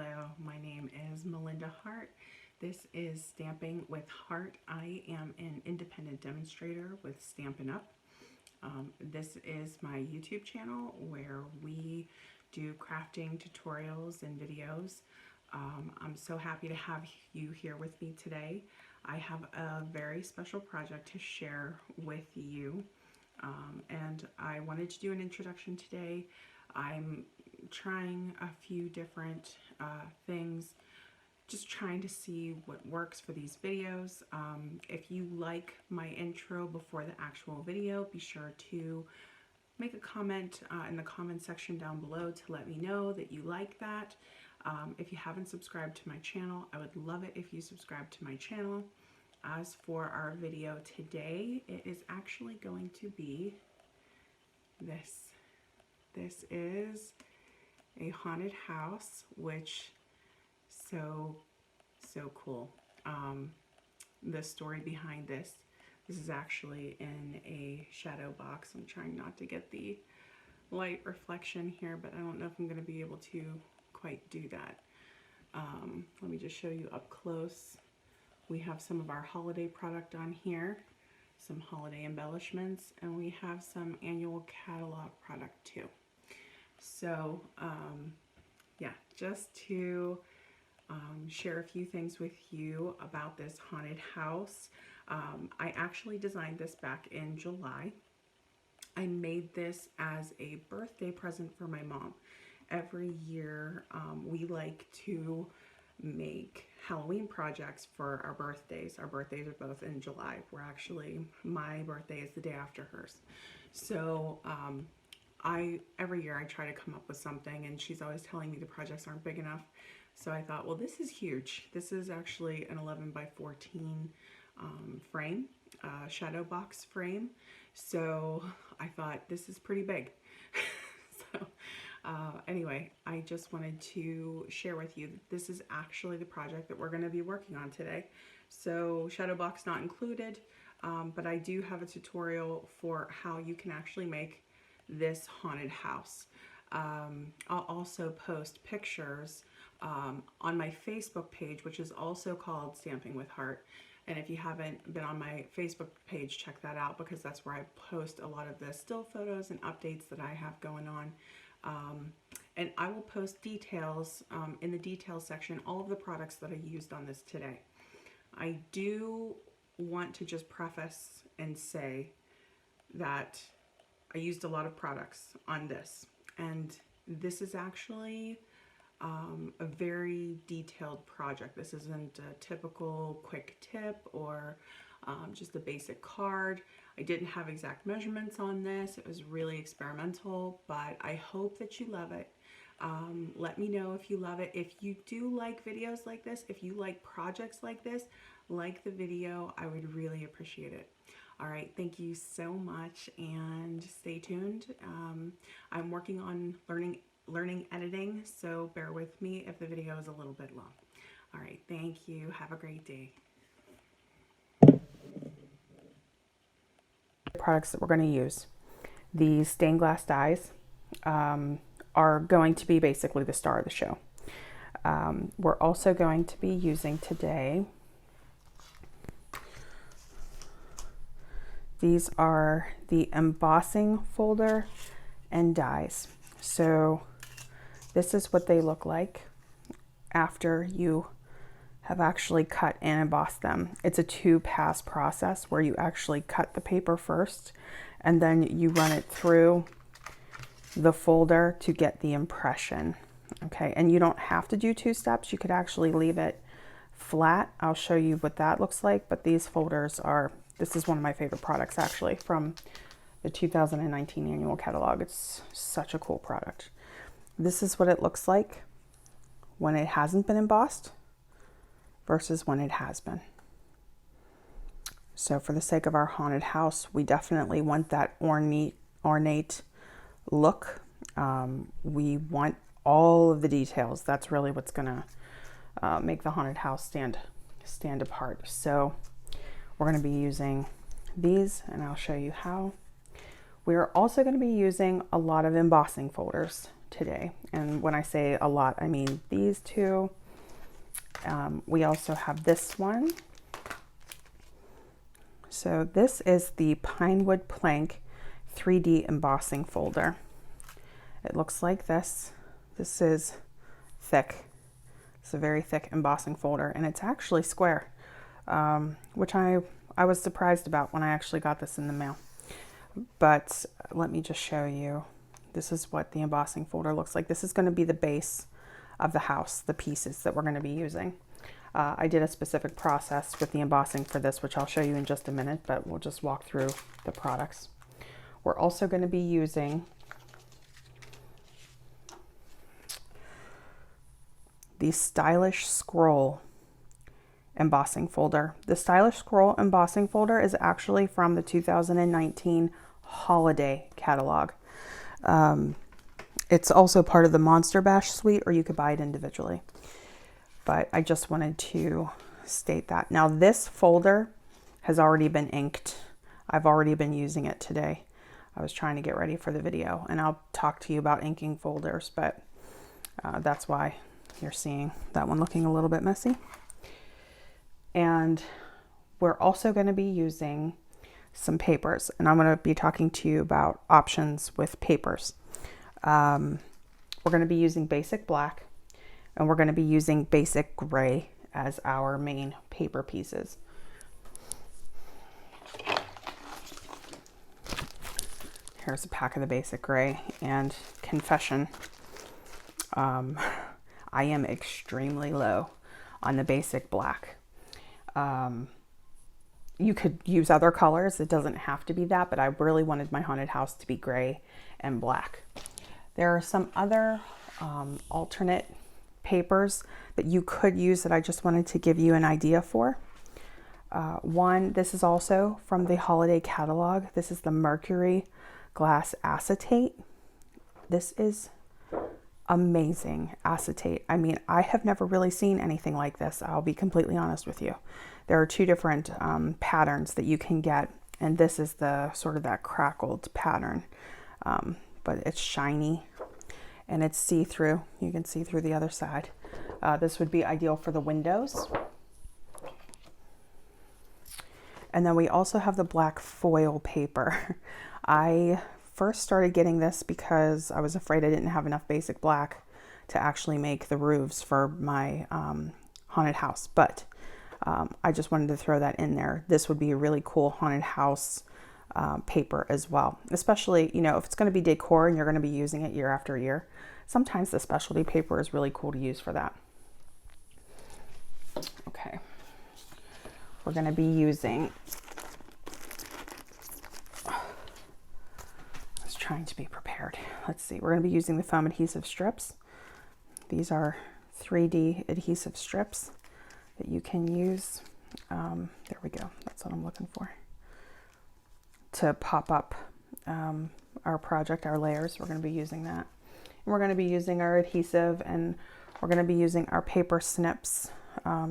Hello, my name is Melinda Hart. This is Stamping with Hart. I am an independent demonstrator with Stampin Up. This is my YouTube channel where we do crafting tutorials and videos. I'm so happy to have you here with me today. I have a very special project to share with you, and I wanted to do an introduction today. I'm trying a few different things, just trying to see what works for these videos. If you like my intro before the actual video, be sure to make a comment in the comment section down below to let me know that you like that. If you haven't subscribed to my channel, I would love it if you subscribe to my channel. As for our video today, it is actually going to be this. This is a haunted house, which so cool. The story behind this is actually in a shadow box. I'm trying not to get the light reflection here, but I don't know if I'm going to be able to quite do that. Let me just show you up close. We have some of our holiday product on here, some holiday embellishments, and we have some annual catalog product too. So yeah, just to share a few things with you about this haunted house. I actually designed this back in July. I made this as a birthday present for my mom. Every year we like to make Halloween projects for our birthdays. Our birthdays are both in July. My birthday is the day after hers. So every year I try to come up with something, and she's always telling me the projects aren't big enough. So I thought, well, this is huge. This is actually an 11 by 14 frame, Shadowbox frame. So I thought, this is pretty big. So anyway, I just wanted to share with you that this is actually the project that we're going to be working on today. So Shadowbox not included, but I do have a tutorial for how you can actually make this haunted house. I'll also post pictures on my Facebook page, which is also called Stamping with Hart. And if you haven't been on my Facebook page, check that out, because that's where I post a lot of the still photos and updates that I have going on. And I will post details in the details section, all of the products that I used on this today. I do want to just preface and say that I used a lot of products on this, and this is actually a very detailed project. This isn't a typical quick tip or just a basic card. I didn't have exact measurements on this. It was really experimental, but I hope that you love it. Let me know if you love it. If you do like videos like this, if you like projects like this, like the video, I would really appreciate it. All right, thank you so much, and stay tuned. I'm working on learning editing, so bear with me if the video is a little bit long. All right, thank you. Have a great day. Products that we're going to use. These stained glass dies are going to be basically the star of the show. We're also going to be using today, these are the embossing folder and dies. So this is what they look like after you have actually cut and embossed them. It's a two-pass process where you actually cut the paper first, and then you run it through the folder to get the impression. Okay, and you don't have to do two steps. You could actually leave it flat. I'll show you what that looks like, but these folders are, this is one of my favorite products actually from the 2019 annual catalog. It's such a cool product. This is what it looks like when it hasn't been embossed versus when it has been. So for the sake of our haunted house, we definitely want that ornate look. We want all of the details. That's really what's gonna make the haunted house stand apart. So we're going to be using these, and I'll show you how. We are also going to be using a lot of embossing folders today. And when I say a lot, I mean these two. We also have this one. So this is the Pinewood Plank 3D embossing folder. It looks like this. This is thick. It's a very thick embossing folder, and it's actually square, which I was surprised about when I actually got this in the mail. But let me just show you. This is what the embossing folder looks like. This is going to be the base of the house, the pieces that we're going to be using. I did a specific process with the embossing for this, which I'll show you in just a minute, but we'll just walk through the products. We're also going to be using the Stylish Scroll embossing folder. The Stylish Scroll embossing folder is actually from the 2019 holiday catalog. It's also part of the Monster Bash suite, or you could buy it individually. But I just wanted to state that. Now this folder has already been inked. I've already been using it today. I was trying to get ready for the video, and I'll talk to you about inking folders, but that's why you're seeing that one looking a little bit messy. And we're also going to be using some papers, and I'm going to be talking to you about options with papers. We're going to be using basic black, and we're going to be using basic gray as our main paper pieces. Here's a pack of the basic gray, and confession, I am extremely low on the basic black. You could use other colors. It doesn't have to be that, but I really wanted my haunted house to be gray and black. There are some other alternate papers that you could use that I just wanted to give you an idea for. One, this is also from the holiday catalog. This is the Mercury glass acetate. This is amazing acetate. I mean, I have never really seen anything like this. I'll be completely honest with you. There are two different patterns that you can get, and this is the sort of that crackled pattern, but it's shiny and it's see-through. You can see through the other side. This would be ideal for the windows. And then we also have the black foil paper. I first started getting this because I was afraid I didn't have enough basic black to actually make the roofs for my haunted house, but I just wanted to throw that in there. This would be a really cool haunted house paper as well, especially, you know, if it's going to be decor and you're going to be using it year after year. Sometimes the specialty paper is really cool to use for that. Okay, we're going to be using, I was trying to be prepared. Let's see, we're going to be using the foam adhesive strips. These are 3D adhesive strips that you can use. There we go. That's what I'm looking for. To pop up our project, our layers, we're going to be using that. And we're going to be using our adhesive, and we're going to be using our paper snips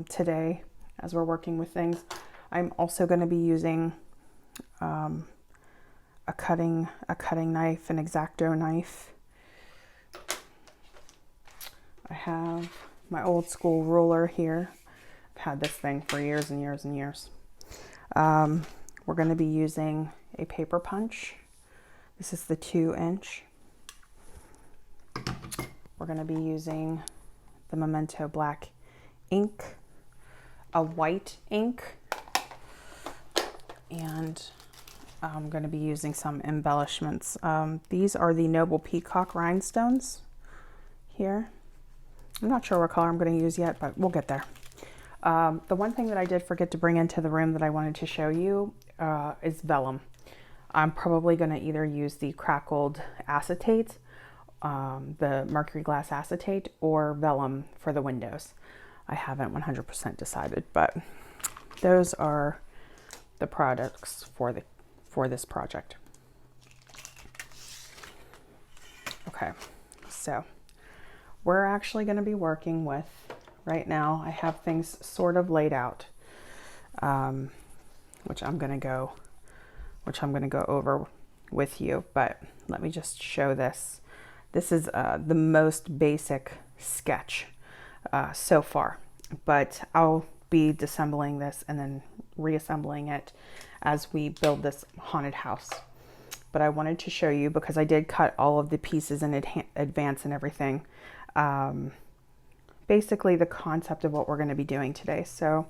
today as we're working with things. I'm also going to be using a cutting knife, an X-Acto knife. I have my old school ruler here. I've had this thing for years and years and years. We're going to be using a paper punch. This is the 2-inch. We're going to be using the Memento black ink, a white ink, and I'm going to be using some embellishments. These are the Noble Peacock Rhinestones here. I'm not sure what color I'm going to use yet, but we'll get there. The one thing that I did forget to bring into the room that I wanted to show you is vellum. I'm probably going to either use the crackled acetate, the Mercury glass acetate, or vellum for the windows. I haven't 100% decided, but those are the products for this project. Okay, so we're actually going to be working with, right now I have things sort of laid out, which I'm going to go over with you, but let me just show this. This is the most basic sketch so far, but I'll be disassembling this and then reassembling it as we build this haunted house. But I wanted to show you, because I did cut all of the pieces in advance and everything, basically the concept of what we're going to be doing today. So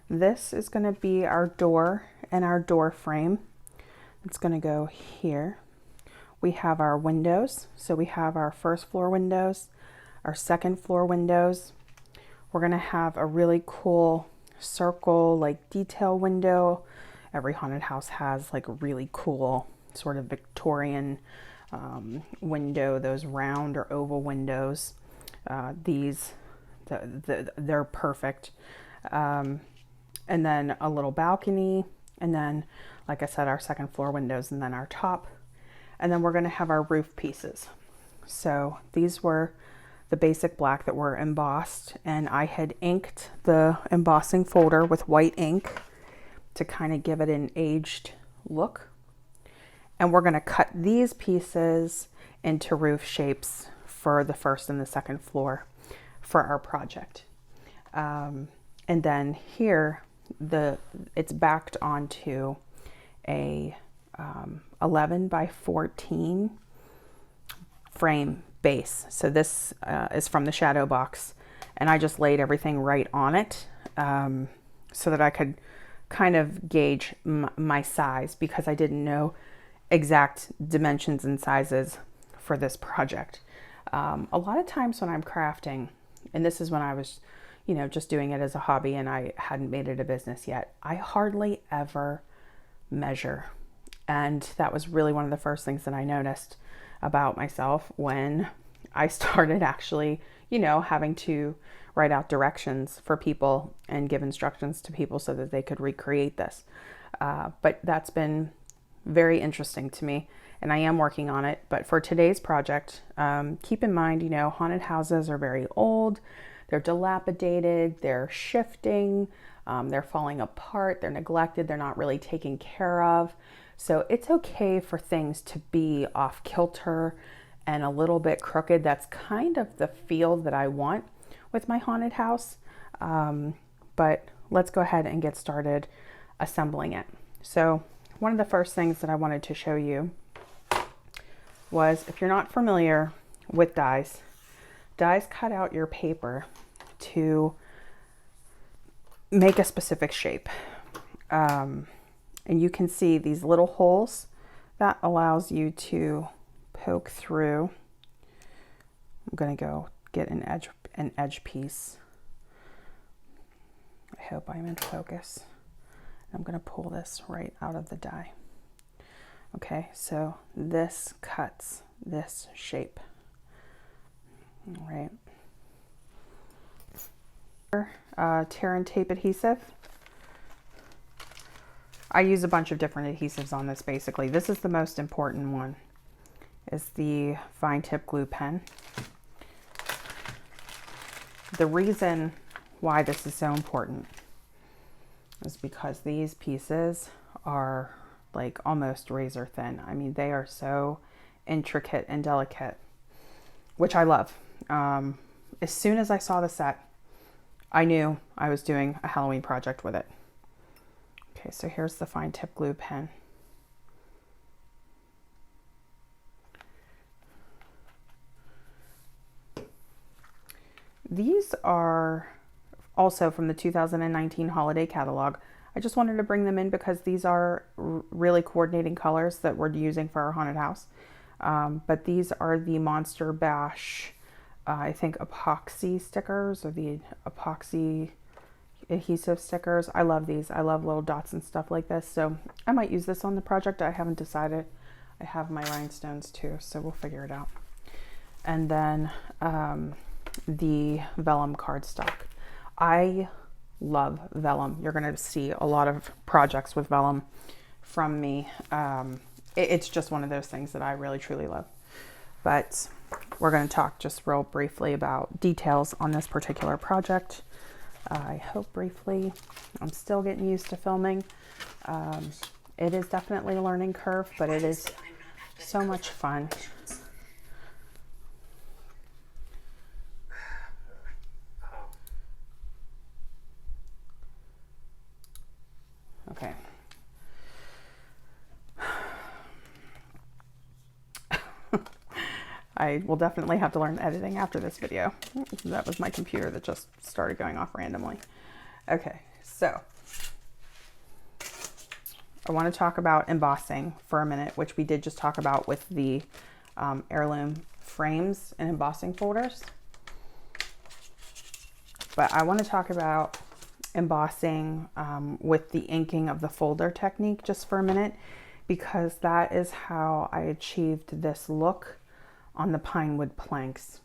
this is going to be our door and our door frame. It's going to go here. We have our windows. So we have our first floor windows, our second floor windows. We're going to have a really cool circle, like detail window. Every haunted house has like a really cool sort of Victorian window, those round or oval windows. They're perfect. And then a little balcony, and then, like I said, our second floor windows, and then our top. And then we're going to have our roof pieces. So these were the basic black that were embossed, and I had inked the embossing folder with white ink to kind of give it an aged look. And we're going to cut these pieces into roof shapes for the first and the second floor for our project. And then here, it's backed onto a 11 by 14 frame base. So this is from the Shadowbox, and I just laid everything right on it so that I could kind of gauge my size, because I didn't know exact dimensions and sizes for this project. A lot of times when I'm crafting, and this is when I was, you know, just doing it as a hobby and I hadn't made it a business yet, I hardly ever measure. And that was really one of the first things that I noticed about myself when I started actually, you know, having to write out directions for people and give instructions to people so that they could recreate this. But that's been very interesting to me, and I am working on it. But for today's project, keep in mind, you know, haunted houses are very old, they're dilapidated, they're shifting, they're falling apart, they're neglected, they're not really taken care of. So it's okay for things to be off kilter and a little bit crooked. That's kind of the feel that I want with my haunted house. But let's go ahead and get started assembling it. So one of the first things that I wanted to show you was, if you're not familiar with dies cut out your paper to make a specific shape. And you can see these little holes that allows you to poke through. I'm going to go get an edge piece. I hope I'm in focus. I'm going to pull this right out of the die. Okay, so this cuts this shape. All right. Tear and tape adhesive. I use a bunch of different adhesives on this basically. This is the most important one, is the fine tip glue pen. The reason why this is so important is because these pieces are like almost razor thin. I mean, they are so intricate and delicate, which I love. As soon as I saw the set, I knew I was doing a Halloween project with it. Okay, so here's the fine tip glue pen. These are also from the 2019 holiday catalog. I just wanted to bring them in because these are really coordinating colors that we're using for our haunted house. But these are the Monster Bash, I think, epoxy stickers, or the epoxy adhesive stickers. I love these. I love little dots and stuff like this. So I might use this on the project. I haven't decided. I have my rhinestones too, so we'll figure it out. And then the vellum cardstock. I love vellum. You're going to see a lot of projects with vellum from me. It's just one of those things that I really truly love. But we're going to talk just real briefly about details on this particular project. I hope briefly. I'm still getting used to filming. It is definitely a learning curve, but it is so much fun. I will definitely have to learn editing after this video. That was my computer that just started going off randomly. Okay, so I want to talk about embossing for a minute, which we did just talk about with the Heirloom frames and embossing folders. But I want to talk about embossing with the inking of the folder technique just for a minute, because that is how I achieved this look on the Pinewood planks.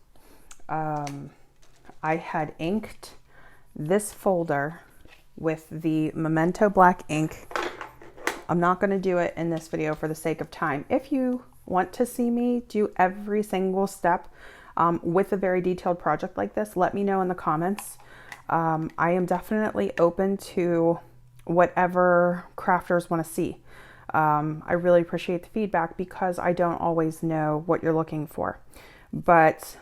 I had inked this folder with the Memento black ink. I'm not going to do it in this video for the sake of time. If you want to see me do every single step with a very detailed project like this, let me know in the comments. I am definitely open to whatever crafters want to see. I really appreciate the feedback because I don't always know what you're looking for. But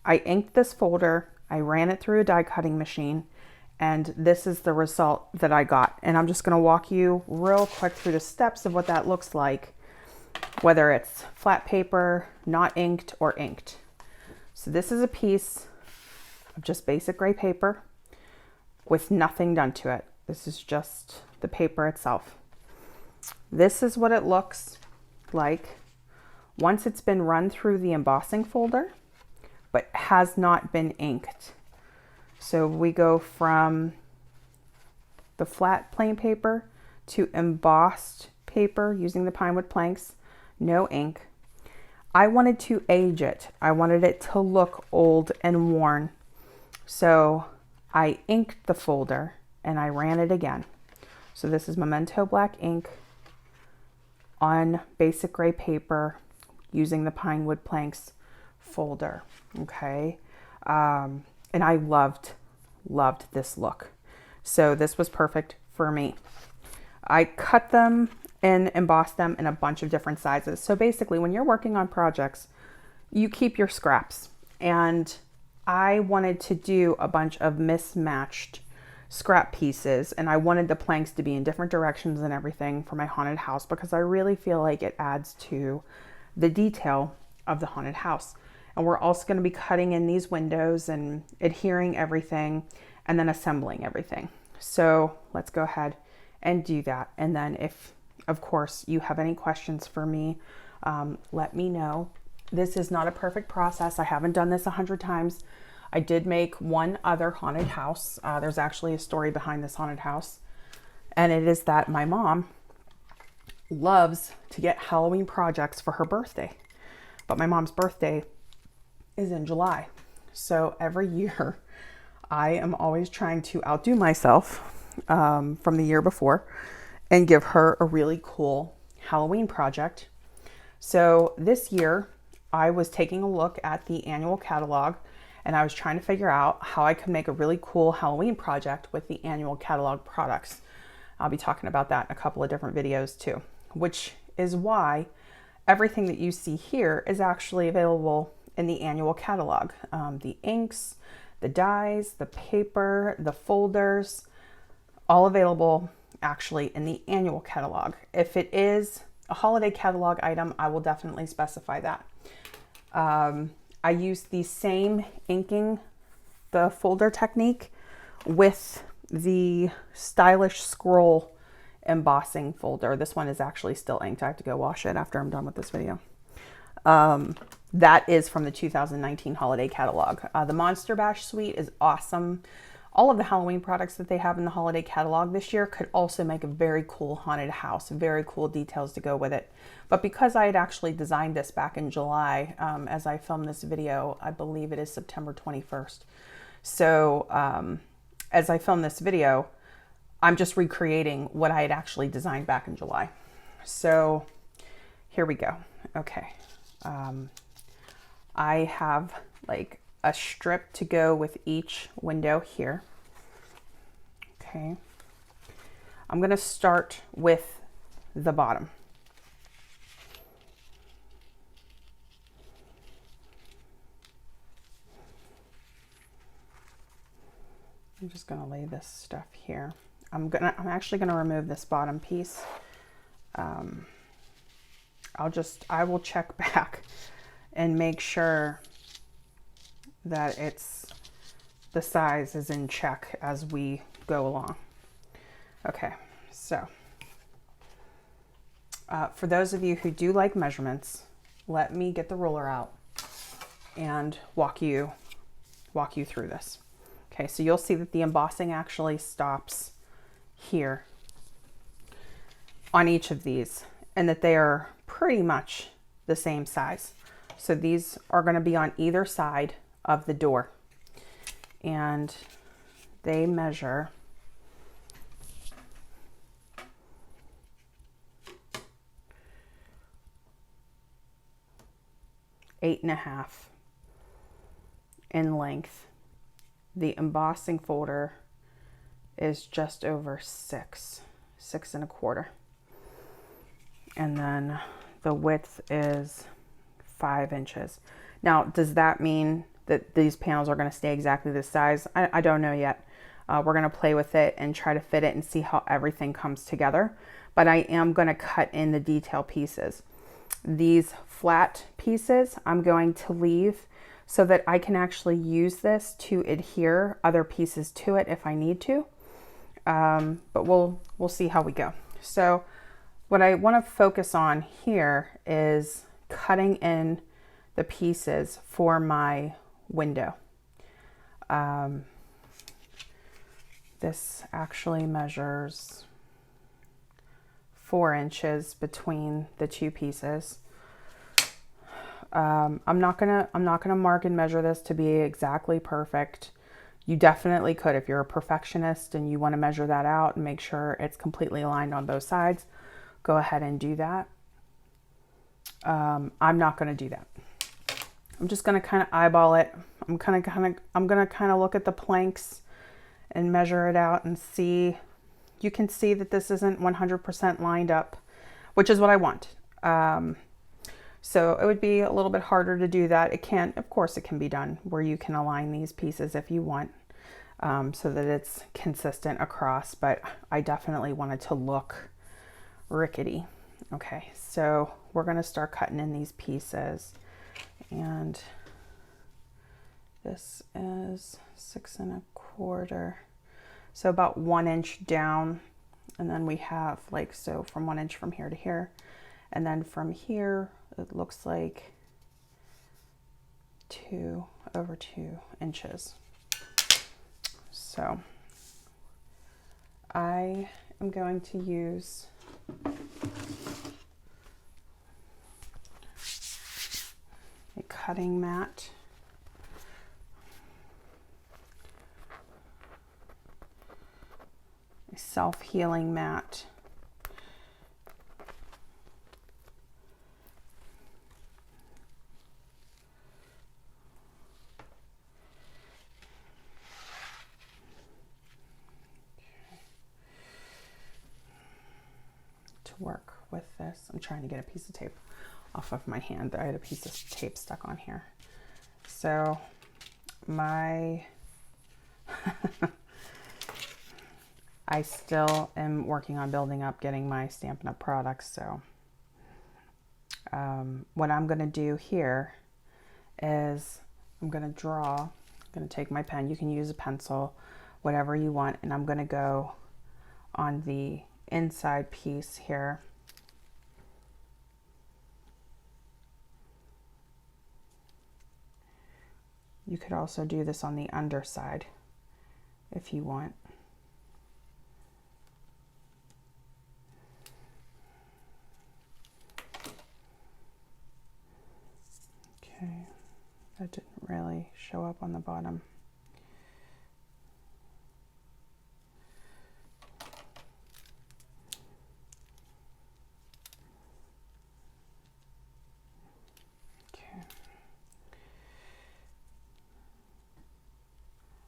I inked this folder, I ran it through a die cutting machine, and this is the result that I got. And I'm just going to walk you real quick through the steps of what that looks like, whether it's flat paper, not inked, or inked. So this is a piece of just basic gray paper with nothing done to it. This is just the paper itself. This is what it looks like once it's been run through the embossing folder, but has not been inked. So we go from the flat plain paper to embossed paper using the Pinewood planks, no ink. I wanted to age it. I wanted it to look old and worn. So I inked the folder and I ran it again. So this is Memento black ink on basic gray paper using the Pinewood planks folder. Okay. And I loved this look. So this was perfect for me. I cut them and embossed them in a bunch of different sizes. So basically when you're working on projects, you keep your scraps, and I wanted to do a bunch of mismatched scrap pieces, and I wanted the planks to be in different directions and everything for my haunted house because I really feel like it adds to the detail of the haunted house. And we're also going to be cutting in these windows and adhering everything and then assembling everything. So let's go ahead and do that. And then if, of course, you have any questions for me, let me know. This is not a perfect process. I haven't done this 100 times. I did make one other haunted house. There's actually a story behind this haunted house. And it is that my mom loves to get Halloween projects for her birthday. But my mom's birthday is in July. So every year I am always trying to outdo myself from the year before and give her a really cool Halloween project. So this year I was taking a look at the annual catalog and I was trying to figure out how I could make a really cool Halloween project with the annual catalog products. I'll be talking about that in a couple of different videos too, which is why everything that you see here is actually available in the annual catalog. The inks, the dies, the paper, the folders, all available actually in the annual catalog. If it is a holiday catalog item, I will definitely specify that. I use the same inking, the folder technique, with the stylish scroll embossing folder. This one is actually still inked. I have to go wash it after I'm done with this video. That is from the 2019 holiday catalog. The Monster Bash suite is awesome. All of the Halloween products that they have in the holiday catalog this year could also make a very cool haunted house, very cool details to go with it. But because I had actually designed this back in July, as I filmed this video, I believe it is September 21st. So as I filmed this video, I'm just recreating what I had actually designed back in July. So here we go. Okay. I have like a strip to go with each window here. Okay. I'm going to start with the bottom. I'm just going to lay this stuff here. I'm actually going to remove this bottom piece. I will check back and make sure that the size is in check as we go along. Okay, so for those of you who do like measurements, let me get the ruler out and walk you through this. Okay, so you'll see that the embossing actually stops here on each of these, and that they are pretty much the same size. So these are going to be on either side of the door, and they measure 8.5 in length. The embossing folder is just over 6.25, and then the width is 5 inches. Now, does that mean that these panels are going to stay exactly this size? I don't know yet. We're going to play with it and try to fit it and see how everything comes together. But I am going to cut in the detail pieces. These flat pieces I'm going to leave so that I can actually use this to adhere other pieces to it if I need to. But we'll see how we go. So what I want to focus on here is cutting in the pieces for my window. This actually measures 4 inches between the two pieces. I'm not gonna mark and measure this to be exactly perfect. You definitely could if you're a perfectionist and you want to measure that out and make sure it's completely aligned on both sides. Go ahead and do that. I'm not going to do that. I'm just going to kind of eyeball it. I'm going to kind of look at the planks and measure it out and see. You can see that this isn't 100% lined up, which is what I want. So it would be a little bit harder to do that. Of course it can be done where you can align these pieces if you want, so that it's consistent across, but I definitely want it to look rickety. Okay, so we're going to start cutting in these pieces, and this is 6.25, so about 1 inch down, and then we have like so from 1 inch from here to here, and then from here it looks like 2 over 2 inches. So I am going to use a cutting mat. A self-healing mat. Work with this. I'm trying to get a piece of tape off of my hand. I had a piece of tape stuck on here. So my I still am working on building up getting my Stampin' Up products. So what I'm going to do here is I'm going to draw. I'm going to take my pen. You can use a pencil, whatever you want, and I'm going to go on the inside piece here. You could also do this on the underside if you want. Okay, that didn't really show up on the bottom.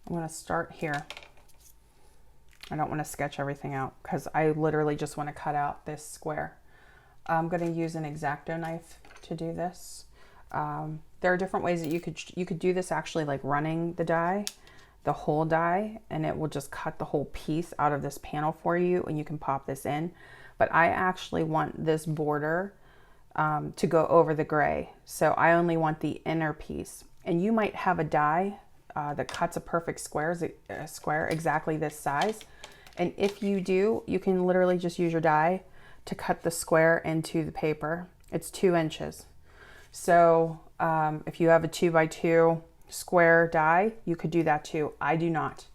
I'm going to start here. I don't want to sketch everything out because I literally just want to cut out this square. I'm going to use an X-Acto knife to do this. There are different ways that you could do this actually, like running the die, the whole die, and it will just cut the whole piece out of this panel for you, and you can pop this in. But I actually want this border to go over the gray. So I only want the inner piece. And you might have a die that cuts a perfect square exactly this size. And if you do, you can literally just use your die to cut the square into the paper. It's 2 inches. So if you have a 2x2 square die, you could do that too. I do not,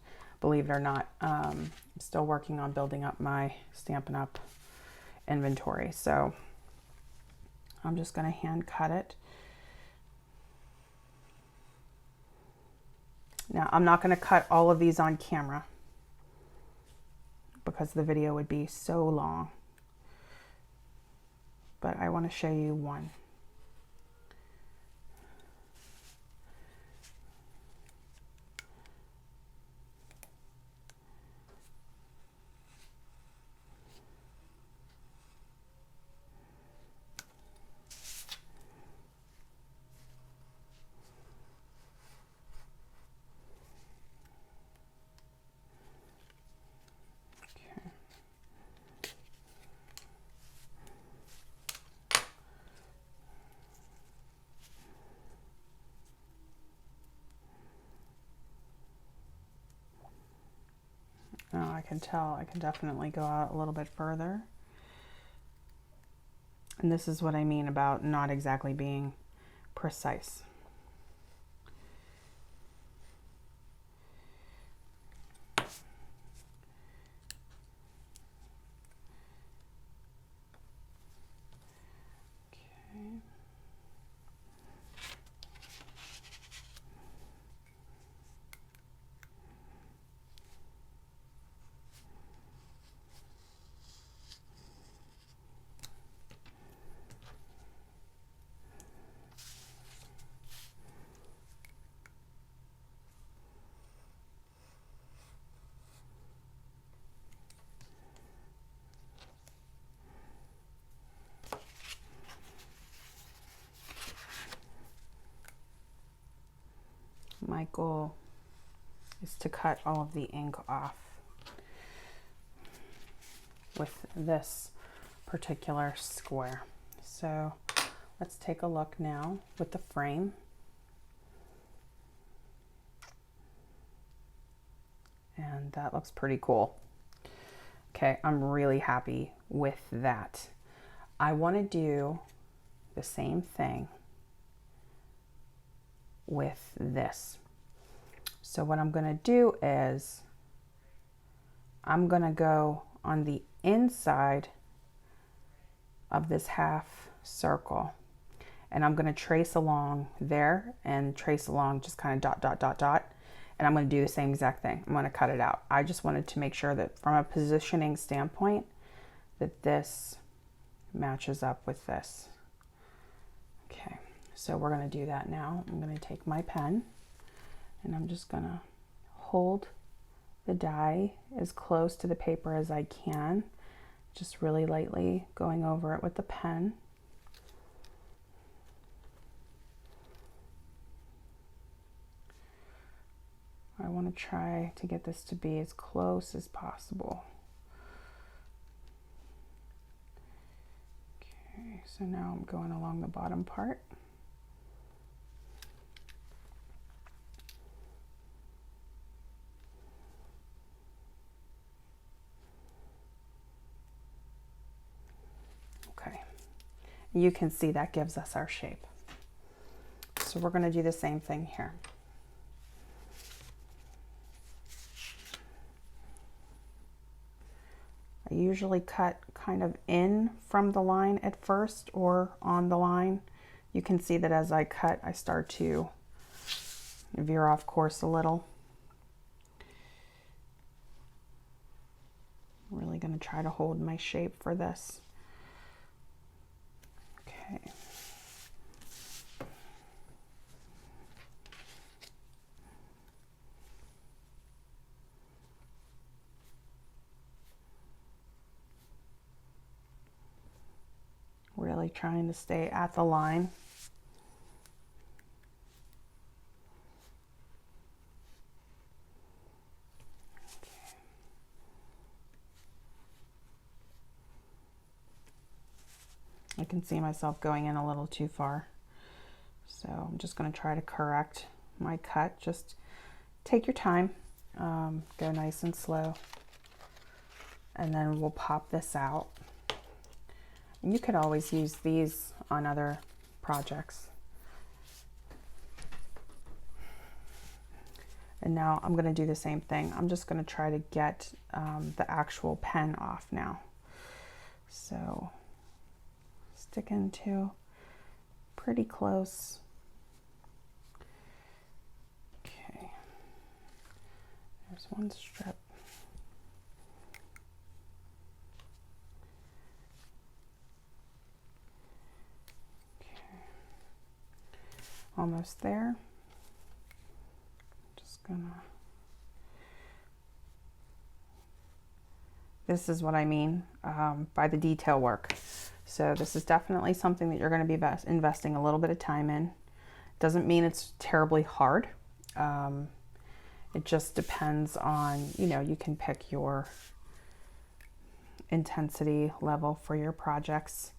believe it or not. I'm still working on building up my Stampin' Up inventory. So I'm just going to hand cut it. Now I'm not going to cut all of these on camera because the video would be so long. But I want to show you one. Now I can tell I can definitely go out a little bit further. And this is what I mean about not exactly being precise. My goal is to cut all of the ink off with this particular square. So let's take a look now with the frame. And that looks pretty cool. Okay, I'm really happy with that. I want to do the same thing with this. So what I'm going to do is I'm going to go on the inside of this half circle, and I'm going to trace along there and trace along, just kind of dot, dot, dot, dot. And I'm going to do the same exact thing. I'm going to cut it out. I just wanted to make sure that from a positioning standpoint that this matches up with this. Okay, so we're going to do that now. I'm going to take my pen and I'm just going to hold the die as close to the paper as I can, just really lightly going over it with the pen. I want to try to get this to be as close as possible. Okay, so now I'm going along the bottom part. Okay, you can see that gives us our shape. So we're going to do the same thing here. I usually cut kind of in from the line at first or on the line. You can see that as I cut, I start to veer off course a little. I'm really going to try to hold my shape for this. Okay. Really trying to stay at the line. I can see myself going in a little too far. So I'm just going to try to correct my cut. Just take your time, go nice and slow, and then we'll pop this out. And you could always use these on other projects. And now I'm going to do the same thing. I'm just going to try to get the actual pen off now. So sticking to pretty close. Okay, there's one strip. Okay, almost there. Just gonna, this is what I mean by the detail work. So this is definitely something that you're going to be investing a little bit of time in. Doesn't mean it's terribly hard. It just depends on, you know, you can pick your intensity level for your projects.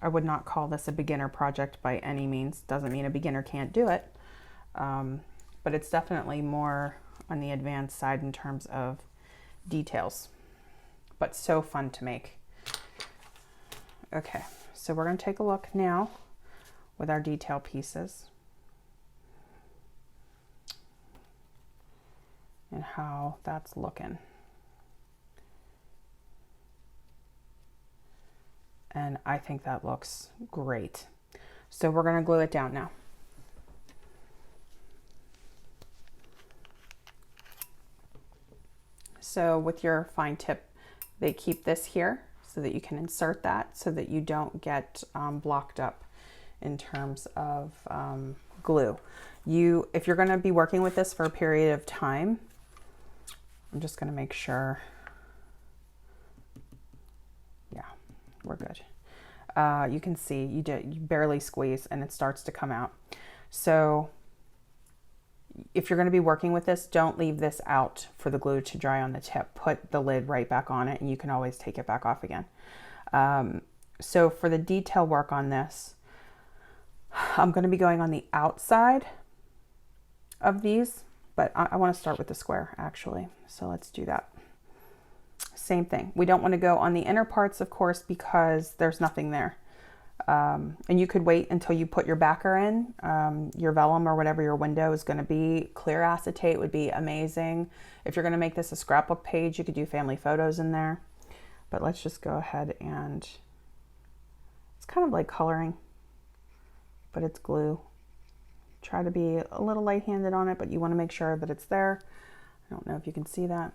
I would not call this a beginner project by any means. Doesn't mean a beginner can't do it. But it's definitely more on the advanced side in terms of details, but so fun to make. Okay, so we're going to take a look now with our detail pieces and how that's looking. And I think that looks great. So we're going to glue it down now. So with your fine tip, they keep this here so that you can insert that so that you don't get blocked up in terms of glue. If you're going to be working with this for a period of time, I'm just going to make sure, yeah, we're good. You can see you barely squeeze and it starts to come out. So if you're going to be working with this, don't leave this out for the glue to dry on the tip. Put the lid right back on it and you can always take it back off again. So for the detail work on this, I'm going to be going on the outside of these, but I want to start with the square actually. So let's do that. Same thing. We don't want to go on the inner parts, of course, because there's nothing there. And you could wait until you put your backer in, your vellum or whatever your window is going to be. Clear acetate would be amazing. If you're going to make this a scrapbook page, you could do family photos in there. But let's just go ahead and, it's kind of like coloring, but it's glue. Try to be a little light-handed on it, but you want to make sure that it's there. I don't know if you can see that.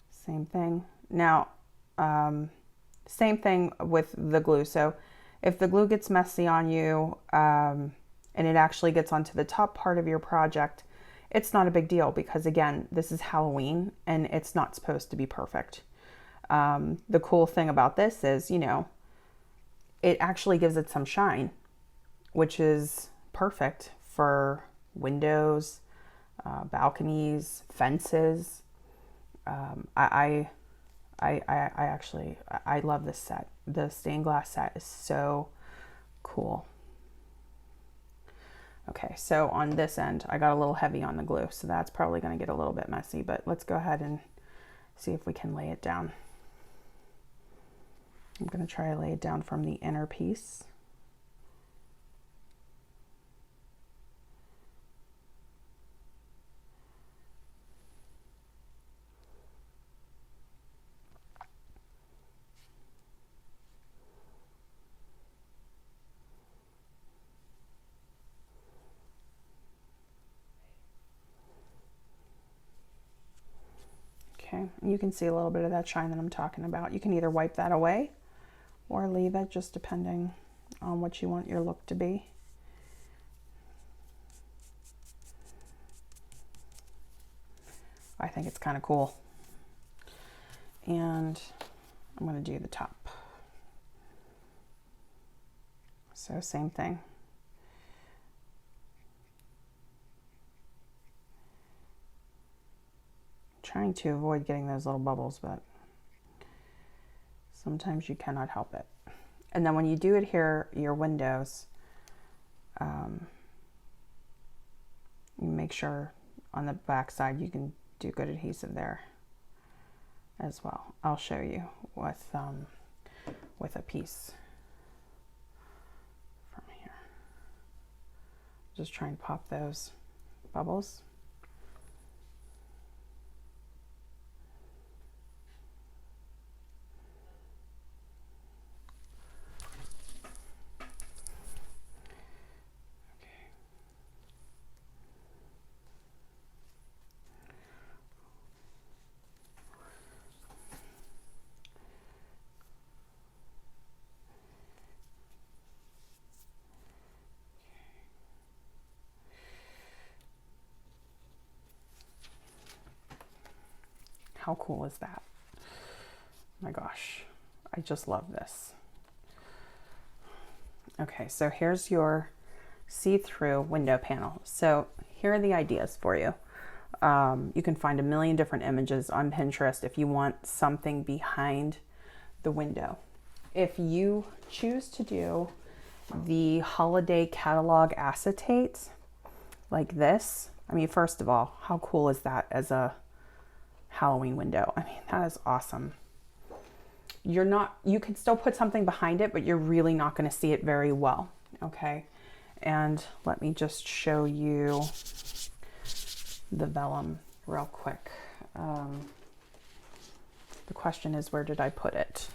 Same thing. Now, same thing with the glue. So if the glue gets messy on you and it actually gets onto the top part of your project, it's not a big deal because again, this is Halloween and it's not supposed to be perfect. The cool thing about this is, you know, it actually gives it some shine, which is perfect for windows, balconies, fences. I love this set. The stained glass set is so cool. Okay, so on this end, I got a little heavy on the glue, so that's probably going to get a little bit messy, but let's go ahead and see if we can lay it down. I'm going to try to lay it down from the inner piece. Okay, you can see a little bit of that shine that I'm talking about. You can either wipe that away or leave it, just depending on what you want your look to be. I think it's kind of cool. And I'm going to do the top. So same thing. Trying to avoid getting those little bubbles, but Sometimes you cannot help it. And then when you do adhere your windows, you make sure on the back side you can do good adhesive there as well. I'll show you with a piece from here. Just try and pop those bubbles. How cool is that? My gosh, I just love this. Okay, so here's your see-through window panel. So here are the ideas for you. You can find a million different images on Pinterest if you want something behind the window. If you choose to do the holiday catalog acetate like this, I mean, first of all, how cool is that as a Halloween window? I mean, that is awesome. You can still put something behind it, but you're really not going to see it very well. Okay. And let me just show you the vellum real quick. The question is, where did I put it?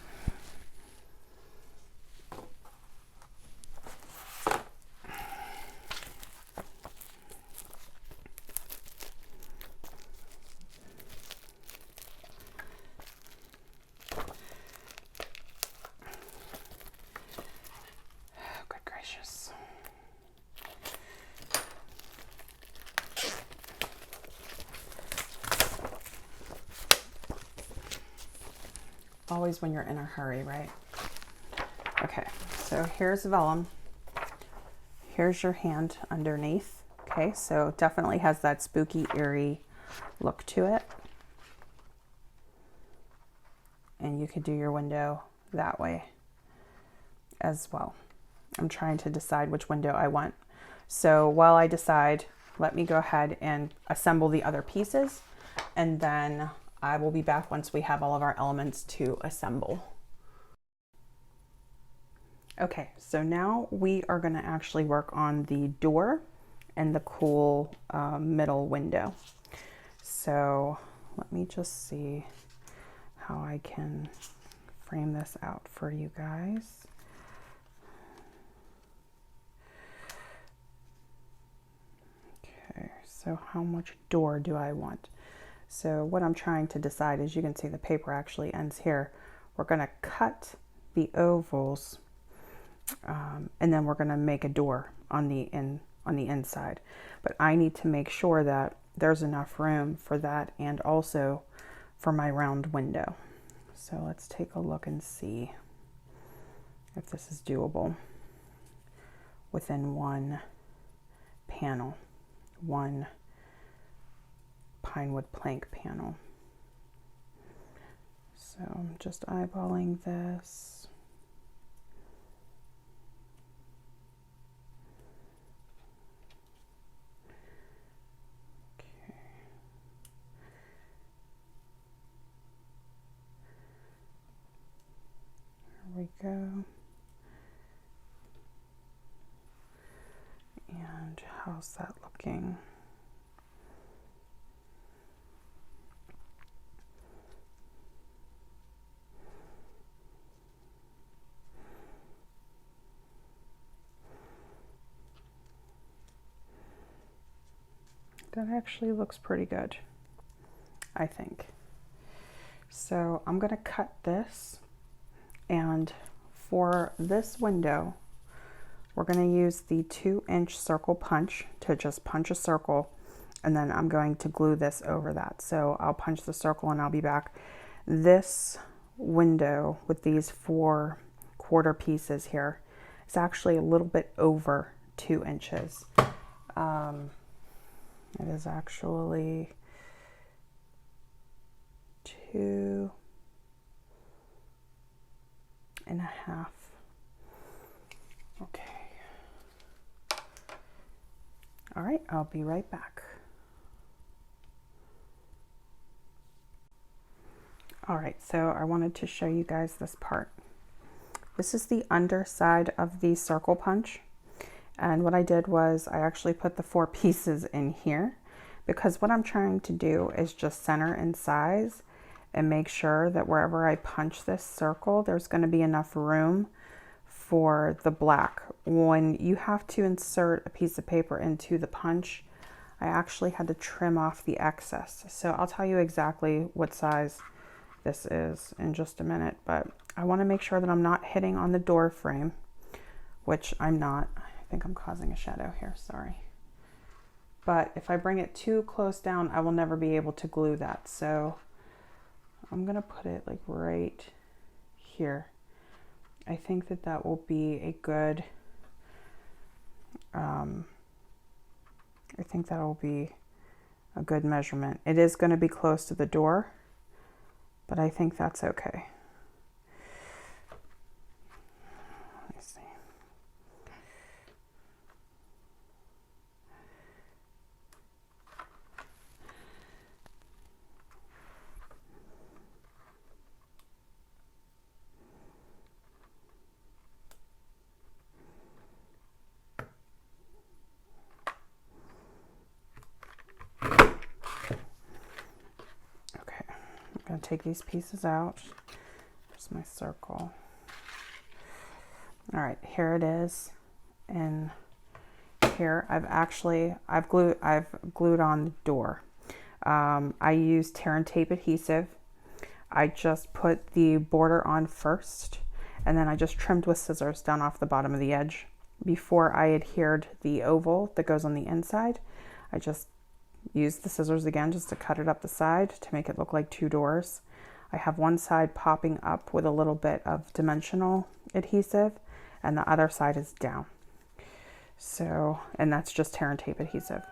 Always when you're in a hurry, right? Okay, so here's vellum. Here's your hand underneath. Okay, so definitely has that spooky, eerie look to it. And you could do your window that way as well. I'm trying to decide which window I want. So while I decide, let me go ahead and assemble the other pieces, and then I will be back once we have all of our elements to assemble. Okay, so now we are going to actually work on the door and the cool middle window. So let me just see how I can frame this out for you guys. Okay, so how much door do I want? So what I'm trying to decide is, you can see the paper actually ends here. We're going to cut the ovals, and then we're going to make a door on the inside. But I need to make sure that there's enough room for that and also for my round window. So let's take a look and see if this is doable within one panel, one Pinewood plank panel. So I'm just eyeballing this. Okay. There we go. And how's that looking? That actually looks pretty good, I think. So I'm going to cut this, and for this window, we're going to use the 2-inch circle punch to just punch a circle, and then I'm going to glue this over that. So I'll punch the circle and I'll be back. This window with these 4 quarter pieces here is actually a little bit over 2 inches. It is actually 2, 1.5. Okay. All right, I'll be right back. All right, so I wanted to show you guys this part. This is the underside of the circle punch. And what I did was I actually put the 4 pieces in here because what I'm trying to do is just center and size and make sure that wherever I punch this circle, there's going to be enough room for the black. When you have to insert a piece of paper into the punch, I actually had to trim off the excess. So I'll tell you exactly what size this is in just a minute, but I want to make sure that I'm not hitting on the door frame, which I'm not. I think I'm causing a shadow here, sorry. But if I bring it too close down, I will never be able to glue that. So I'm gonna put it like right here. I think that that will be a good, I think that will be a good measurement. It is gonna be close to the door, but I think that's okay. Let me see. Okay, I'm gonna take these pieces out. There's my circle. All right, here it is. And here I've glued on the door. I use tear and tape adhesive. I just put the border on first, and then I just trimmed with scissors down off the bottom of the edge. Before I adhered the oval that goes on the inside, I just used the scissors again just to cut it up the side to make it look like 2 doors. I have one side popping up with a little bit of dimensional adhesive, and the other side is down. So, and that's just tear and tape adhesive.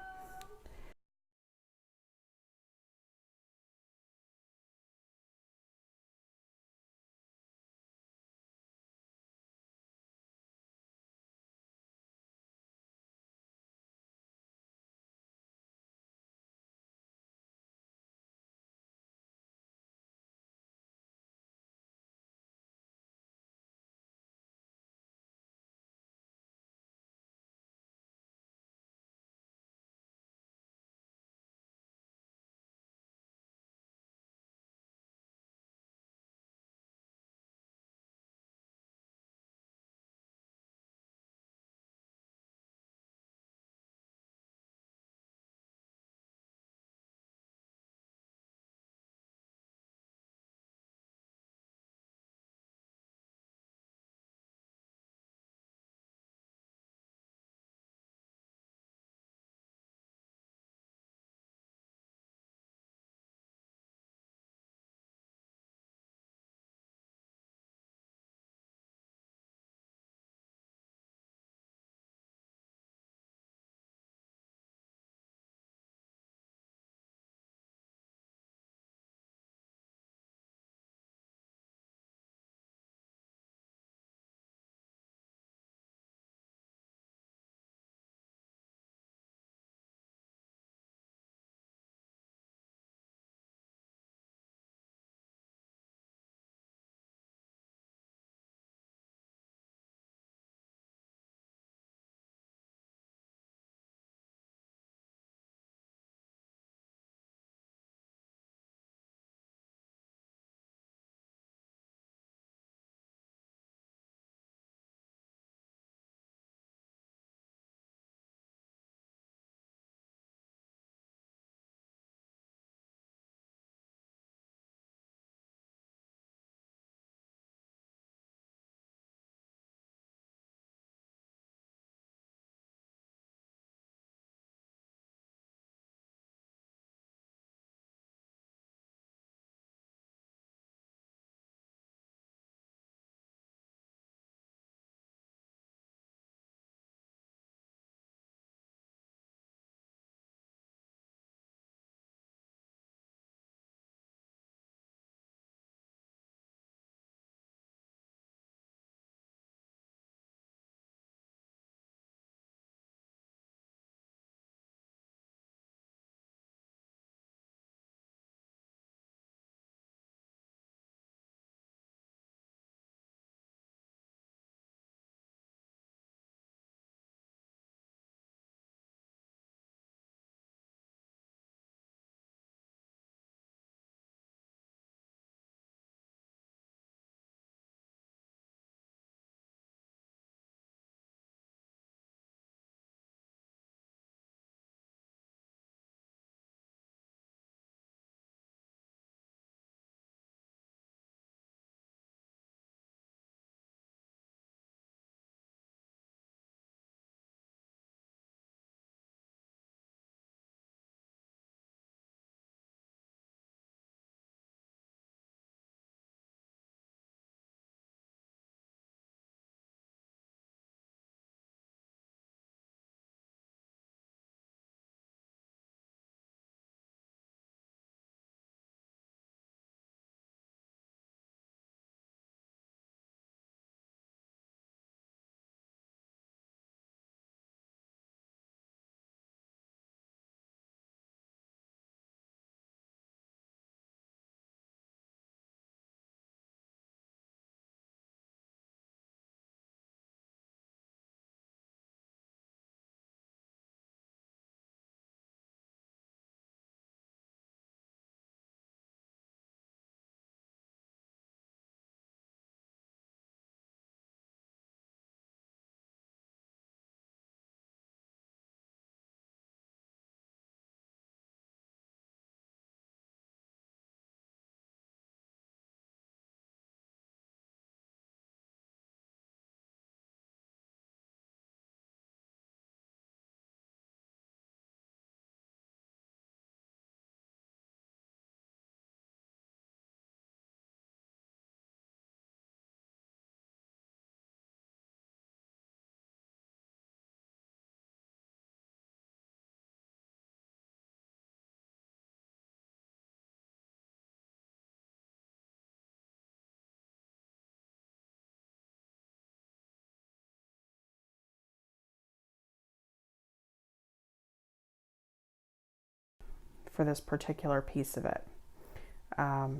for this particular piece of it.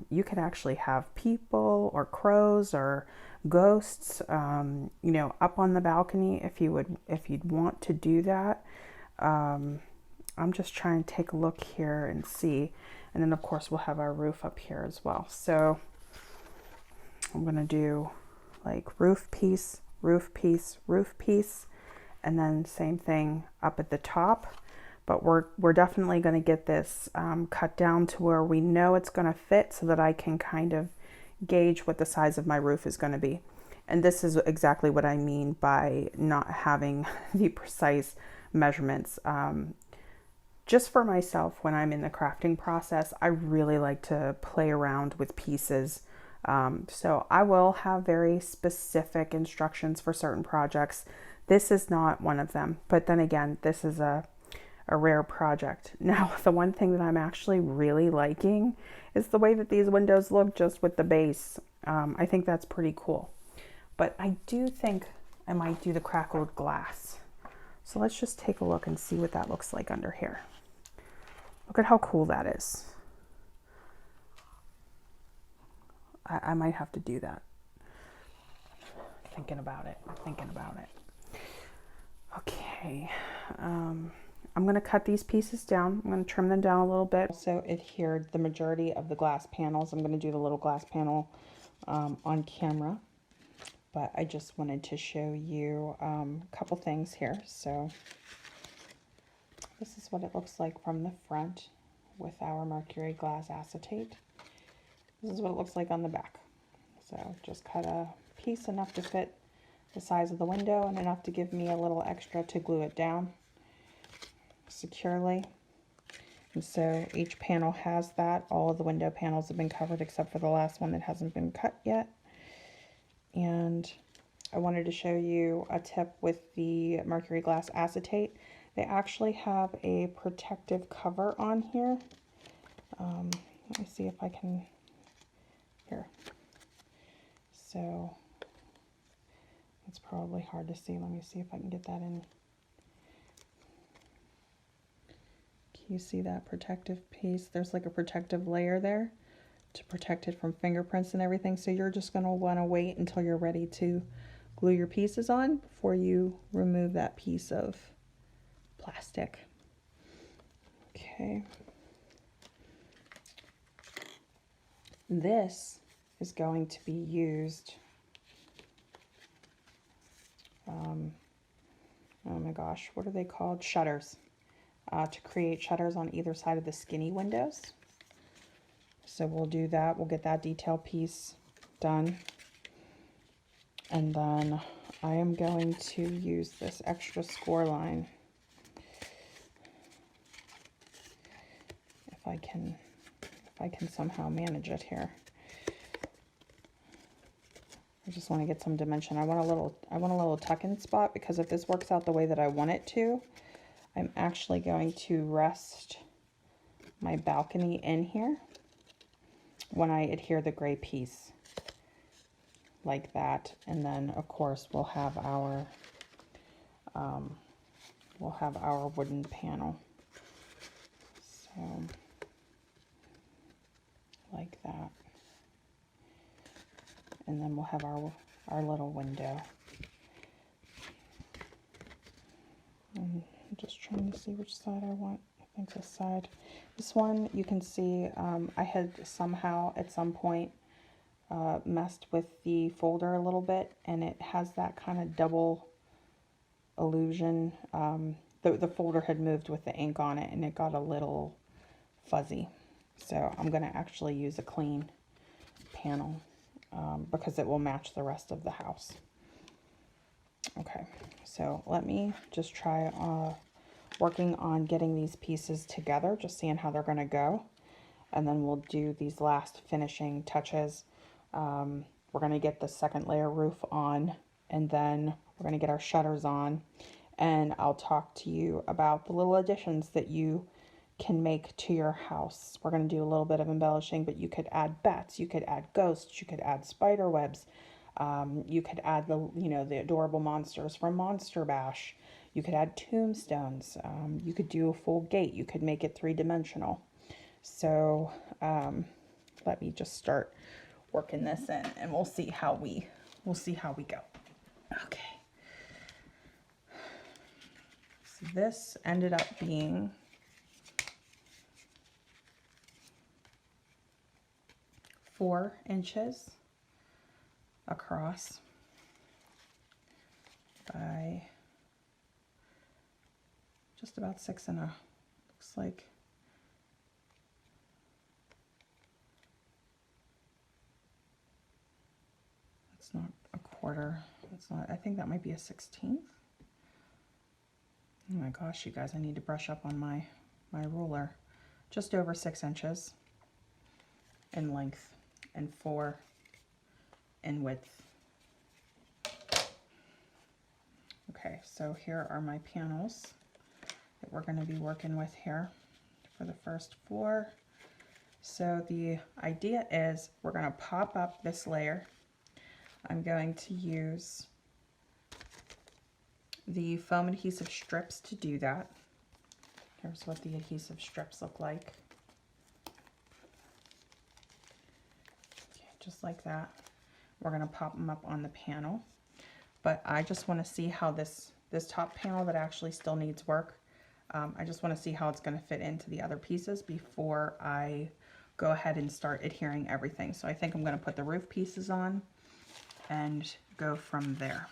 You could actually have people or crows or ghosts, you know, up on the balcony if you'd want to do that. I'm just trying to take a look here and see. And then of course we'll have our roof up here as well. So I'm going to do like roof piece, roof piece, roof piece, and then same thing up at the top. But we're definitely going to get this cut down to where we know it's going to fit so that I can kind of gauge what the size of my roof is going to be. And this is exactly what I mean by not having the precise measurements. Just for myself, when I'm in the crafting process, I really like to play around with pieces. So I will have very specific instructions for certain projects. This is not one of them, but then again, this is a rare project. Now, the one thing that I'm actually really liking is the way that these windows look just with the base. I think that's pretty cool. But I do think I might do the crackled glass. So let's just take a look and see what that looks like under here. Look at how cool that is. I might have to do that. Thinking about it. Okay. I'm going to cut these pieces down. I'm going to trim them down a little bit. Also adhered the majority of the glass panels. I'm going to do the little glass panel on camera. But I just wanted to show you a couple things here. So this is what it looks like from the front with our Mercury glass acetate. This is what it looks like on the back. So just cut a piece enough to fit the size of the window and enough to give me a little extra to glue it down securely. And so each panel has that. All of the window panels have been covered except for the last one that hasn't been cut yet. And I wanted to show you a tip with the Mercury glass acetate. They actually have a protective cover on here. Let me see if I can, here. So it's probably hard to see. Let me see if I can get that in. Can you see that protective piece? There's like a protective layer there to protect it from fingerprints and everything. So you're just going to want to wait until you're ready to glue your pieces on before you remove that piece of plastic. Okay. This is going to be used, oh my gosh, what are they called? Shutters. To create shutters on either side of the skinny windows. So we'll do that. We'll get that detail piece done. And then I am going to use this extra score line. If I can somehow manage it here. I just want to get some dimension. I want a little tuck-in spot, because if this works out the way that I want it to, I'm actually going to rest my balcony in here when I adhere the gray piece like that. And then of course we'll have our wooden panel. So like that. And then we'll have our little window. I'm just trying to see which side I want. I think this side. This one, you can see I had somehow at some point messed with the folder a little bit, and it has that kind of double illusion. The folder had moved with the ink on it, and it got a little fuzzy. So I'm going to actually use a clean panel because it will match the rest of the house. Okay, so let me just try working on getting these pieces together, just seeing how they're going to go. And then we'll do these last finishing touches. We're going to get the second layer roof on, and then we're going to get our shutters on. And I'll talk to you about the little additions that you can make to your house. We're going to do a little bit of embellishing, but you could add bats, you could add ghosts, you could add spider webs. You could add the adorable monsters from Monster Bash. You could add tombstones. You could do a full gate. You could make it three-dimensional. So let me just start working this in, and we'll see how we go. Okay. So this ended up being 4 inches across by just about 6 and a, looks like, it's not a quarter, it's not, I think that might be a 16th. Oh my gosh, you guys, I need to brush up on my ruler. Just over 6 inches in length and 4 in width. Okay, so here are my panels that we're going to be working with here for the first floor. So the idea is we're going to pop up this layer. I'm going to use the foam adhesive strips to do that. Here's what the adhesive strips look like. Okay, just like that. We're going to pop them up on the panel. But I just want to see how this top panel that actually still needs work, I just want to see how it's going to fit into the other pieces before I go ahead and start adhering everything. So I think I'm going to put the roof pieces on and go from there.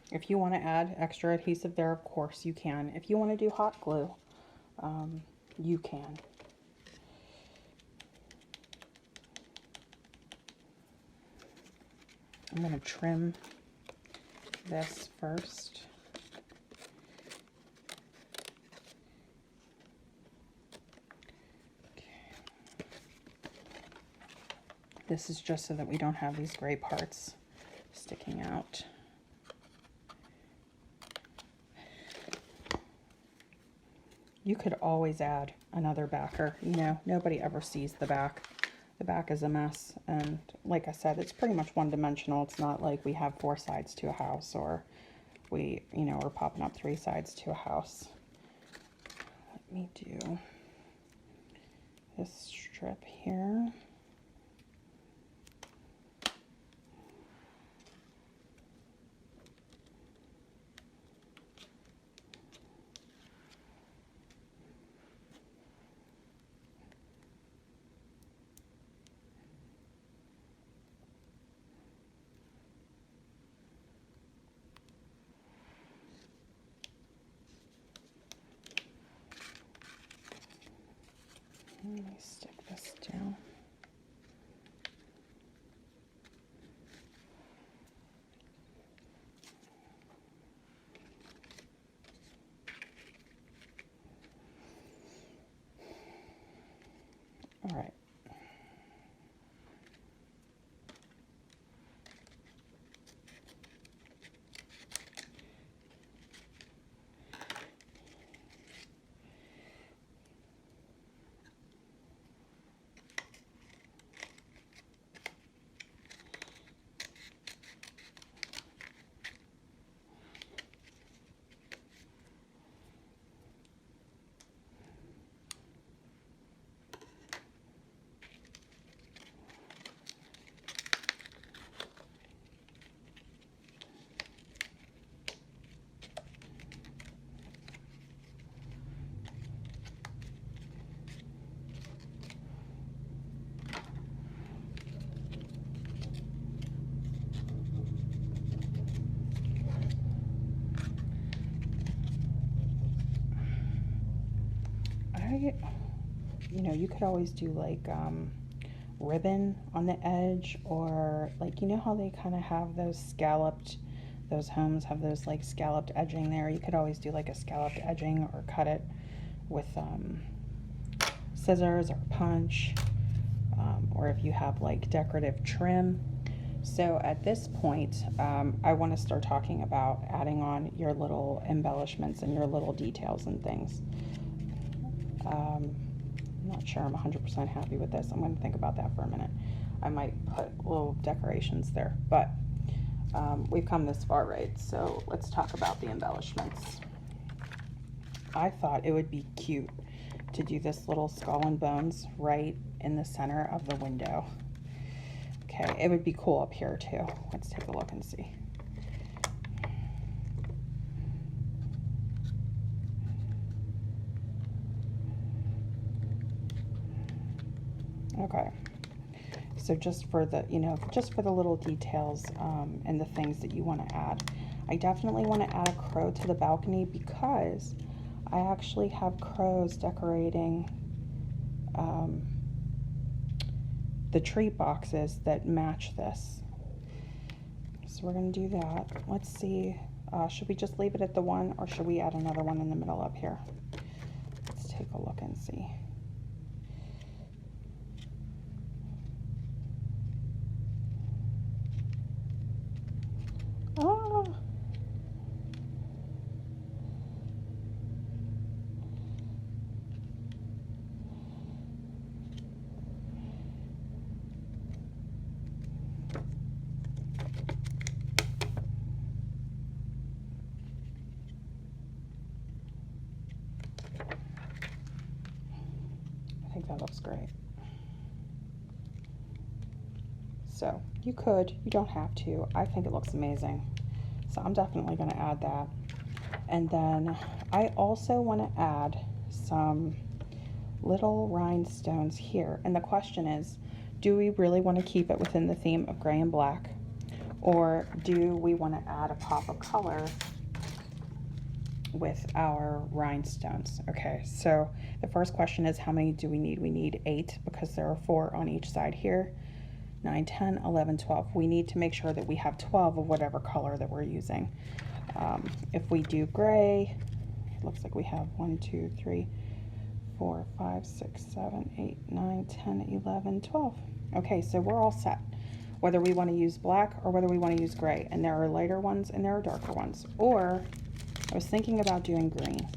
If you want to add extra adhesive there, of course you can. If you want to do hot glue, you can. I'm going to trim this first. Okay. This is just so that we don't have these gray parts sticking out. You could always add another backer. You know, nobody ever sees the back. The back is a mess, and like I said, it's pretty much one-dimensional. It's not like we have 4 sides to a house, or we, you know, we're popping up 3 sides to a house. Let me do this strip here. Let me stick this down. All right. You know, you could always do like ribbon on the edge, or like, you know how they kind of have those scalloped, those homes have those like scalloped edging there. You could always do like a scalloped edging, or cut it with scissors or punch, or if you have like decorative trim. So at this point, I want to start talking about adding on your little embellishments and your little details and things. I'm not sure I'm 100% happy with this. I'm going to think about that for a minute. I might put little decorations there, but we've come this far, right? So let's talk about the embellishments. I thought it would be cute to do this little skull and bones right in the center of the window. Okay, it would be cool up here too. Let's take a look and see. Okay, so just for the, you know, just for the little details and the things that you want to add, I definitely want to add a crow to the balcony, because I actually have crows decorating the tree boxes that match this. So we're going to do that. Let's see, should we just leave it at the one, or should we add another one in the middle up here? Let's take a look and see. Oh. I think that looks great. So you could, you don't have to. I think it looks amazing. So I'm definitely going to add that. And then I also want to add some little rhinestones here. And the question is, do we really want to keep it within the theme of gray and black? Or do we want to add a pop of color with our rhinestones? Okay, so the first question is, how many do we need? We need 8 because there are 4 on each side here. 9, 10, 11, 12. We need to make sure that we have 12 of whatever color that we're using. If we do gray, it looks like we have 1, 2, 3, 4, 5, 6, 7, 8, 9, 10, 11, 12. Okay, so we're all set. Whether we want to use black or whether we want to use gray. And there are lighter ones and there are darker ones. Or I was thinking about doing green.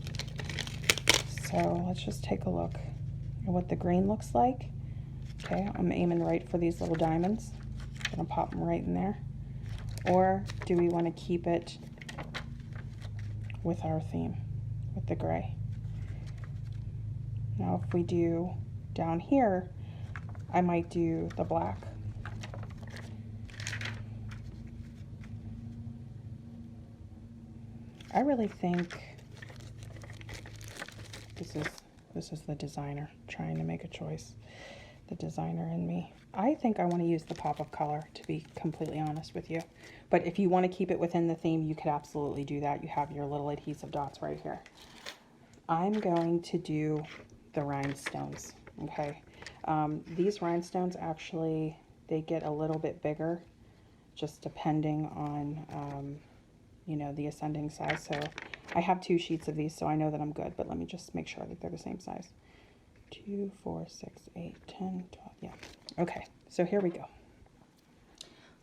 So let's just take a look at what the green looks like. Okay, I'm aiming right for these little diamonds. I'm gonna pop them right in there. Or do we want to keep it with our theme, with the gray? Now if we do down here, I might do the black. I really think this is the designer trying to make a choice. The designer in me. I think I want to use the pop of color, to be completely honest with you. But if you want to keep it within the theme, you could absolutely do that. You have your little adhesive dots right here. I'm going to do the rhinestones, okay? These rhinestones actually, they get a little bit bigger, just depending on, you know, the ascending size. So I have 2 sheets of these, so I know that I'm good, but let me just make sure that they're the same size. 2, 4, 6, 8, 10, 12, yeah. Okay, so here we go.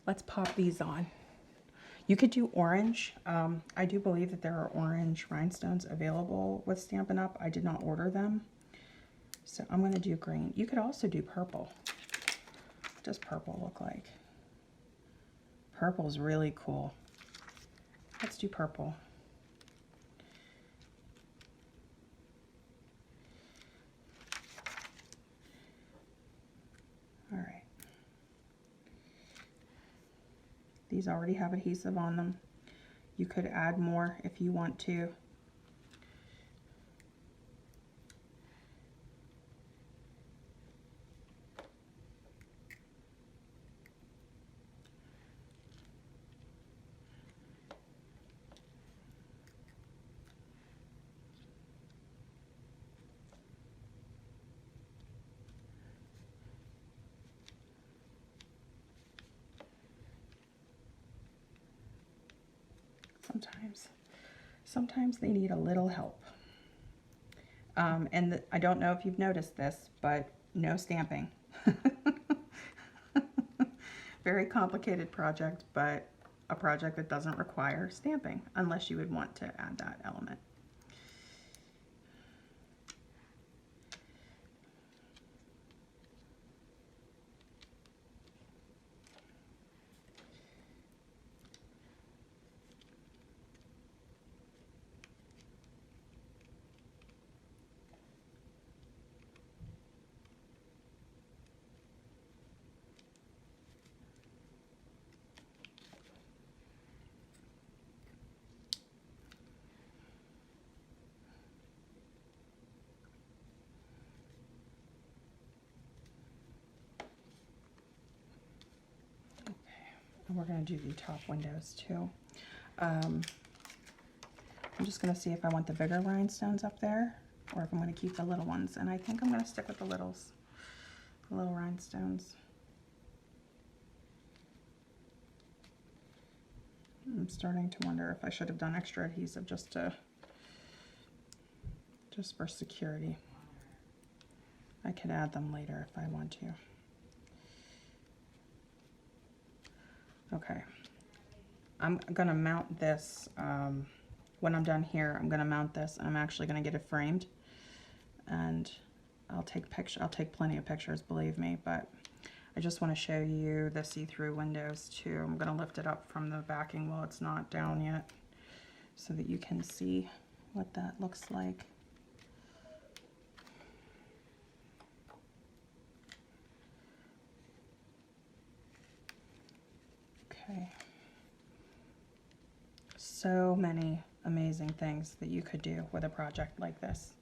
Let's pop these on. You could do orange. I do believe that there are orange rhinestones available with Stampin' Up. I did not order them. So I'm gonna do green. You could also do purple. What does purple look like? Purple is really cool. Let's do purple. All right. These already have adhesive on them. You could add more if you want to. Sometimes they need a little help. I don't know if you've noticed this, but no stamping. Very complicated project, but a project that doesn't require stamping unless you would want to add that element. And we're going to do the top windows too. I'm just going to see if I want the bigger rhinestones up there or if I'm going to keep the little ones. And I think I'm going to stick with the little rhinestones. I'm starting to wonder if I should have done extra adhesive just for security. I could add them later if I want to. Okay, I'm gonna mount this, when I'm done here, I'm gonna mount this, and I'm actually gonna get it framed, and I'll take plenty of pictures, believe me, but I just want to show you the see-through windows too. I'm gonna lift it up from the backing while it's not down yet, so that you can see what that looks like. Okay. So many amazing things that you could do with a project like this.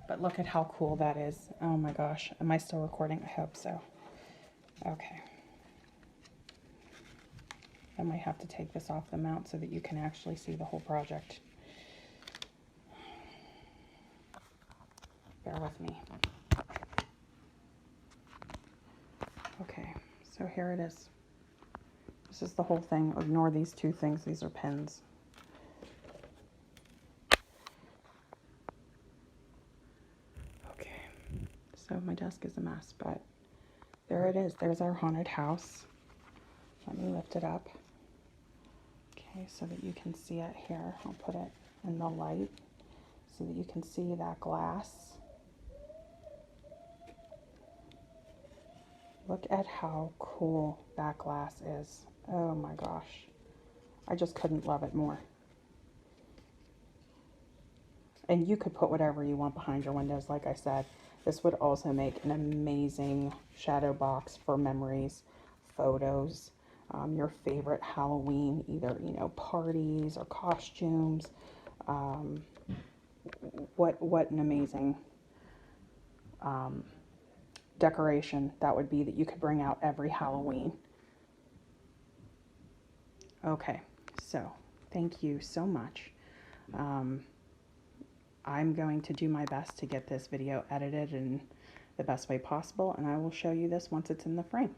But look at how cool that is. Oh my gosh. Am I still recording? I hope so. Okay. I might have to take this off the mount so that you can actually see the whole project. Bear with me. Okay, so here it is. This is the whole thing. Ignore these two things. These are pins. Okay, so my desk is a mess, but there it is. There's our haunted house. Let me lift it up. Okay, so that you can see it here. I'll put it in the light so that you can see that glass. Look at how cool that glass is. Oh my gosh. I just couldn't love it more. And you could put whatever you want behind your windows, like I said. This would also make an amazing shadow box for memories, photos, your favorite Halloween, either, you know, parties or costumes. What an amazing decoration that would be that you could bring out every Halloween. Okay, so thank you so much. I'm going to do my best to get this video edited in the best way possible, and I will show you this once it's in the frame.